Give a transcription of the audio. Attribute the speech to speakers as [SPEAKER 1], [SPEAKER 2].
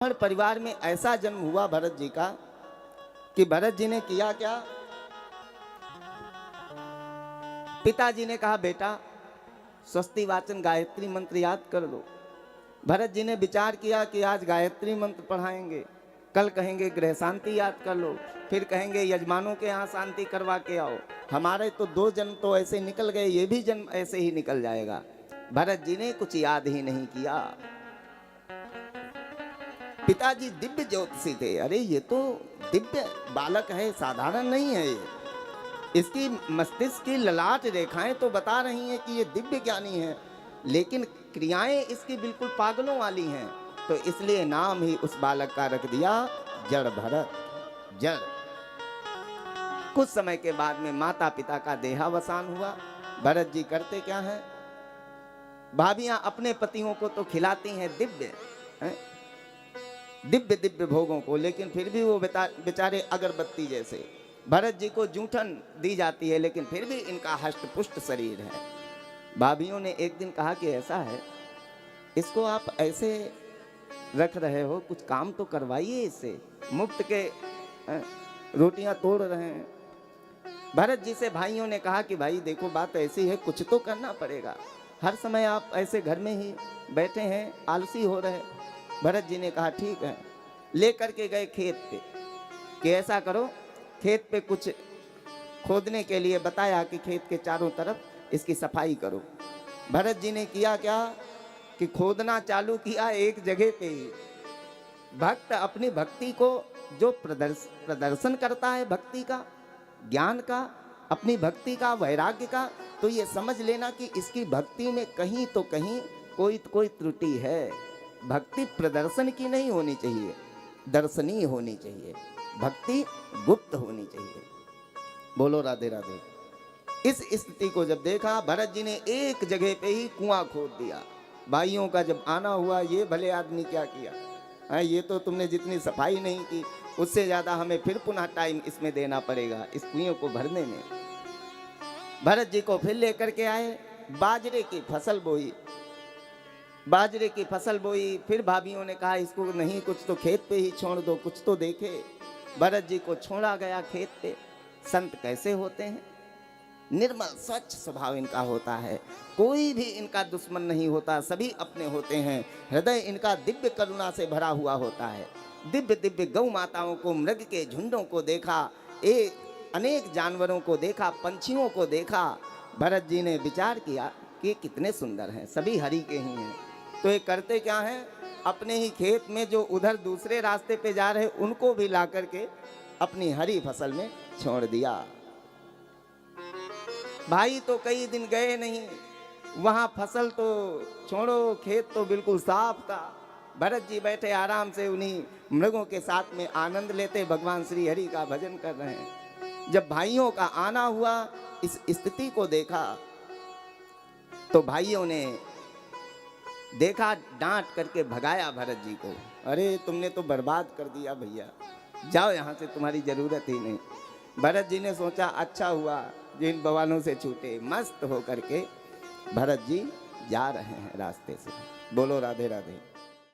[SPEAKER 1] हर परिवार में ऐसा जन्म हुआ भरत जी का कि भरत जी ने किया क्या, पिताजी ने कहा बेटा स्वस्ति वाचन गायत्री मंत्र याद कर लो। भरत जी ने विचार किया कि आज गायत्री मंत्र पढ़ाएंगे, कल कहेंगे गृह शांति याद कर लो, फिर कहेंगे यजमानों के यहाँ शांति करवा के आओ। हमारे तो 2 जन्म तो ऐसे निकल गए, ये भी जन्म ऐसे ही निकल जाएगा। भरत जी ने कुछ याद ही नहीं किया। पिताजी दिव्य ज्योतिषी थे। अरे ये तो दिव्य बालक है, साधारण नहीं है ये। इसकी मस्तिष्क की ललाट रेखाएं तो बता रही हैं कि ये दिव्य ज्ञानी है, लेकिन क्रियाएं इसकी बिल्कुल पागलों वाली हैं। तो इसलिए नाम ही उस बालक का रख दिया जड़ भरत, जड़। कुछ समय के बाद में माता पिता का देहावसान हुआ। भरत जी करते क्या हैं, भाभियां अपने पतियों को तो खिलाती हैं दिव्य दिव्य दिव्य भोगों को, लेकिन फिर भी वो बेचारे अगरबत्ती जैसे। भरत जी को जूठन दी जाती है, लेकिन फिर भी इनका हष्ट पुष्ट शरीर है। भाभियों ने एक दिन कहा कि ऐसा है, इसको आप ऐसे रख रहे हो, कुछ काम तो करवाइए इससे, मुफ्त के रोटियां तोड़ रहे हैं। भरत जी से भाइयों ने कहा कि भाई देखो बात ऐसी है, कुछ तो करना पड़ेगा, हर समय आप ऐसे घर में ही बैठे हैं, आलसी हो रहे। भरत जी ने कहा ठीक है। लेकर के गए खेत पे कि ऐसा करो, खेत पे कुछ खोदने के लिए बताया कि खेत के चारों तरफ इसकी सफाई करो। भरत जी ने किया क्या कि खोदना चालू किया एक जगह पे ही। भक्त अपनी भक्ति को जो प्रदर्शन करता है, भक्ति का, ज्ञान का, अपनी भक्ति का, वैराग्य का, तो ये समझ लेना कि इसकी भक्ति में कहीं तो कहीं कोई त्रुटि है। भक्ति प्रदर्शन की नहीं होनी चाहिए, दर्शनीय होनी चाहिए, भक्ति गुप्त होनी चाहिए। बोलो राधे राधे। इस स्थिति को जब देखा, भरत जी ने एक जगह पे ही कुआं खोद दिया। भाइयों का जब आना हुआ, ये भले आदमी क्या किया, ये तो तुमने जितनी सफाई नहीं की उससे ज्यादा हमें फिर पुनः टाइम इसमें देना पड़ेगा, इस कुएं को भरने में। भरत जी को फिर लेकर के आए, बाजरे की फसल बोई। बाजरे की फसल बोई, फिर भाभियों ने कहा इसको नहीं, कुछ तो खेत पे ही छोड़ दो, कुछ तो देखे। भरत जी को छोड़ा गया खेत पे। संत कैसे होते हैं, निर्मल स्वच्छ स्वभाव इनका होता है, कोई भी इनका दुश्मन नहीं होता, सभी अपने होते हैं। हृदय इनका दिव्य करुणा से भरा हुआ होता है। दिव्य दिव्य गौ माताओं को, मृग के झुंडों को देखा, अनेक जानवरों को देखा, पंछियों को देखा। भरत जी ने विचार किया कि कितने सुंदर हैं, सभी हरि के ही हैं। तो ये करते क्या हैं, अपने ही खेत में जो उधर दूसरे रास्ते पे जा रहे उनको भी ला करके अपनी हरी फसल में छोड़ दिया। भाई तो कई दिन गए नहीं, वहां फसल तो छोड़ो, खेत तो बिल्कुल साफ था। भरत जी बैठे आराम से उन्हीं मृगों के साथ में आनंद लेते, भगवान श्री हरि का भजन कर रहे हैं। जब भाइयों का आना हुआ, इस स्थिति को देखा, तो भाइयों ने देखा, डांट करके भगाया भरत जी को। अरे तुमने तो बर्बाद कर दिया भैया, जाओ यहाँ से, तुम्हारी जरूरत ही नहीं। भरत जी ने सोचा अच्छा हुआ जिन बवालों से छूटे। मस्त होकर के भरत जी जा रहे हैं रास्ते से। बोलो राधे राधे।